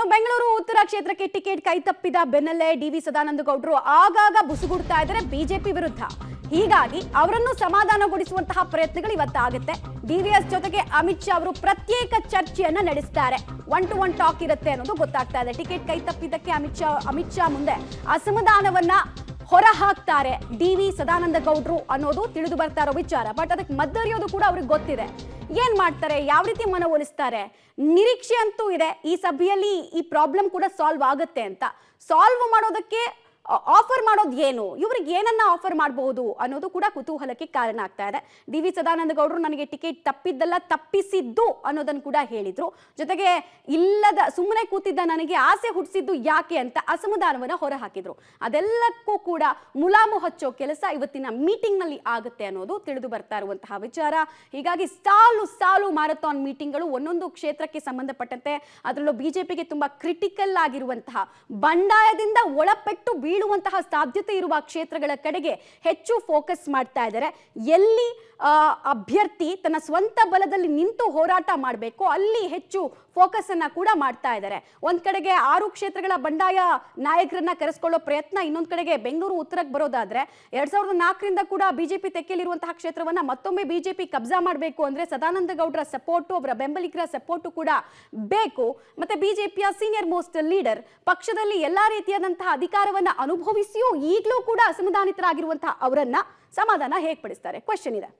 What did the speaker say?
ಇನ್ನು ಬೆಂಗಳೂರು ಉತ್ತರ ಕ್ಷೇತ್ರಕ್ಕೆ ಟಿಕೆಟ್ ಕೈತಪ್ಪಿದ ಬೆನ್ನಲ್ಲೇ ಡಿ.ವಿ. ಸದಾನಂದ ಗೌಡರು ಆಗಾಗ ಬುಸುಗುಡ್ತಾ ಇದ್ದಾರೆ ಬಿಜೆಪಿ ವಿರುದ್ಧ. ಹೀಗಾಗಿ ಅವರನ್ನು ಸಮಾಧಾನಗೊಳಿಸುವಂತಹ ಪ್ರಯತ್ನಗಳು ಇವತ್ತಾಗುತ್ತೆ. ಡಿ.ವಿ.ಎಸ್ ಜೊತೆಗೆ ಅಮಿತ್ ಶಾ ಅವರು ಪ್ರತ್ಯೇಕ ಚರ್ಚೆಯನ್ನ ನಡೆಸ್ತಾರೆ. 1-to-1 ಟಾಕ್ ಇರುತ್ತೆ ಅನ್ನೋದು ಗೊತ್ತಾಗ್ತಾ ಇದೆ. ಟಿಕೆಟ್ ಕೈತಪ್ಪಿದ್ದಕ್ಕೆ ಅಮಿತ್ ಶಾ ಮುಂದೆ ಅಸಮಾಧಾನವನ್ನ ಹೊರ ಹಾಕ್ತಾರೆ ಡಿ.ವಿ. ಸದಾನಂದ ಗೌಡರು ಅನ್ನೋದು ತಿಳಿದು ಬರ್ತಾ ಇರೋ ವಿಚಾರ. ಬಟ್ ಅದಕ್ಕೆ ಮದ್ದರಿಯೋದು ಕೂಡ ಅವ್ರಿಗೆ ಗೊತ್ತಿದೆ. ಏನ್ ಮಾಡ್ತಾರೆ, ಯಾವ ರೀತಿ ಮನವೊಲಿಸ್ತಾರೆ, ನಿರೀಕ್ಷೆ ಅಂತೂ ಇದೆ ಈ ಸಭೆಯಲ್ಲಿ ಈ ಪ್ರಾಬ್ಲಮ್ ಕೂಡ ಸಾಲ್ವ್ ಆಗುತ್ತೆ ಅಂತ. ಸಾಲ್ವ್ ಮಾಡೋದಕ್ಕೆ ಆಫರ್ ಮಾಡೋದು ಏನು, ಇವ್ರಿಗೆ ಏನನ್ನ ಆಫರ್ ಮಾಡಬಹುದು ಅನ್ನೋದು ಕೂಡ ಕುತೂಹಲಕ್ಕೆ ಕಾರಣ ಆಗ್ತಾ ಇದೆ. ಡಿ.ವಿ. ಸದಾನಂದ ಗೌಡರು ನನಗೆ ಟಿಕೆಟ್ ತಪ್ಪಿದ್ದಲ್ಲ ತಪ್ಪಿಸಿದ್ದು ಅನ್ನೋದನ್ನು ಕೂಡ ಹೇಳಿದ್ರು. ಜೊತೆಗೆ ಇಲ್ಲದ ಸುಮ್ಮನೆ ಕೂತಿದ್ದ ನನಗೆ ಆಸೆ ಹುಟ್ಟಿಸಿದ್ದು ಯಾಕೆ ಅಂತ ಅಸಮಾಧಾನವನ್ನ ಹೊರ ಹಾಕಿದ್ರು. ಅದೆಲ್ಲಕ್ಕೂ ಕೂಡ ಮುಲಾಮು ಹಚ್ಚೋ ಕೆಲಸ ಇವತ್ತಿನ ಮೀಟಿಂಗ್ ನಲ್ಲಿ ಆಗುತ್ತೆ ಅನ್ನೋದು ತಿಳಿದು ಬರ್ತಾ ಇರುವಂತಹ ವಿಚಾರ. ಹೀಗಾಗಿ ಸಾಲು ಮ್ಯಾರಥಾನ್ ಮೀಟಿಂಗ್ಗಳು ಒಂದೊಂದು ಕ್ಷೇತ್ರಕ್ಕೆ ಸಂಬಂಧಪಟ್ಟಂತೆ, ಅದರಲ್ಲೂ ಬಿಜೆಪಿಗೆ ತುಂಬಾ ಕ್ರಿಟಿಕಲ್ ಆಗಿರುವಂತಹ ಬಂಡಾಯದಿಂದ ಒಳಪೆಟ್ಟು ಬೀಳುವಂತಹ ಸಾಧ್ಯತೆ ಇರುವ ಕ್ಷೇತ್ರಗಳ ಕಡೆಗೆ ಹೆಚ್ಚು ಫೋಕಸ್ ಮಾಡ್ತಾ ಇದ್ದಾರೆ. ಎಲ್ಲಿ ಅಭ್ಯರ್ಥಿ ತನ್ನ ಸ್ವಂತ ಬಲದಲ್ಲಿ ನಿಂತು ಹೋರಾಟ ಮಾಡಬೇಕು ಅಲ್ಲಿ ಹೆಚ್ಚು ಫೋಕಸ್ ಅನ್ನ ಕೂಡ ಮಾಡ್ತಾ ಇದ್ದಾರೆ. ಒಂದ್ ಕಡೆಗೆ 6 ಕ್ಷೇತ್ರಗಳ ಬಂಡಾಯ ನಾಯಕರನ್ನ ಕರೆಸ್ಕೊಳ್ಳೋ ಪ್ರಯತ್ನ, ಇನ್ನೊಂದ್ ಕಡೆಗೆ ಬೆಂಗಳೂರು ಉತ್ತರಕ್ಕೆ ಬರೋದಾದ್ರೆ 2004ರಿಂದ ಕೂಡ ಬಿಜೆಪಿ ತೆಕ್ಕೆಯಲ್ಲಿರುವಂತಹ ಕ್ಷೇತ್ರವನ್ನ ಮತ್ತೊಮ್ಮೆ ಬಿಜೆಪಿ ಕಬ್ಜಾ ಮಾಡಬೇಕು ಅಂದ್ರೆ ಸದಾನಂದ ಗೌಡರ ಸಪೋರ್ಟು, ಅವರ ಬೆಂಬಲಿಗರ ಸಪೋರ್ಟು ಕೂಡ ಬೇಕು. ಮತ್ತೆ ಬಿಜೆಪಿಯ ಸೀನಿಯರ್ ಮೋಸ್ಟ್ ಲೀಡರ್ ಪಕ್ಷದಲ್ಲಿ ಎಲ್ಲಾ ರೀತಿಯಾದಂತಹ ಅಧಿಕಾರವನ್ನ ಅನುಭವಿಸಿಯೂ ಈಗಲೂ ಕೂಡ ಅಸಮಾಧಾನಿತರಾಗಿರುವಂತಹ ಅವರನ್ನ ಸಮಾಧಾನ ಹೇಗೆ ಪಡಿಸ್ತಾರೆ, ಕ್ವೆಶ್ಚನ್ ಇದೆ.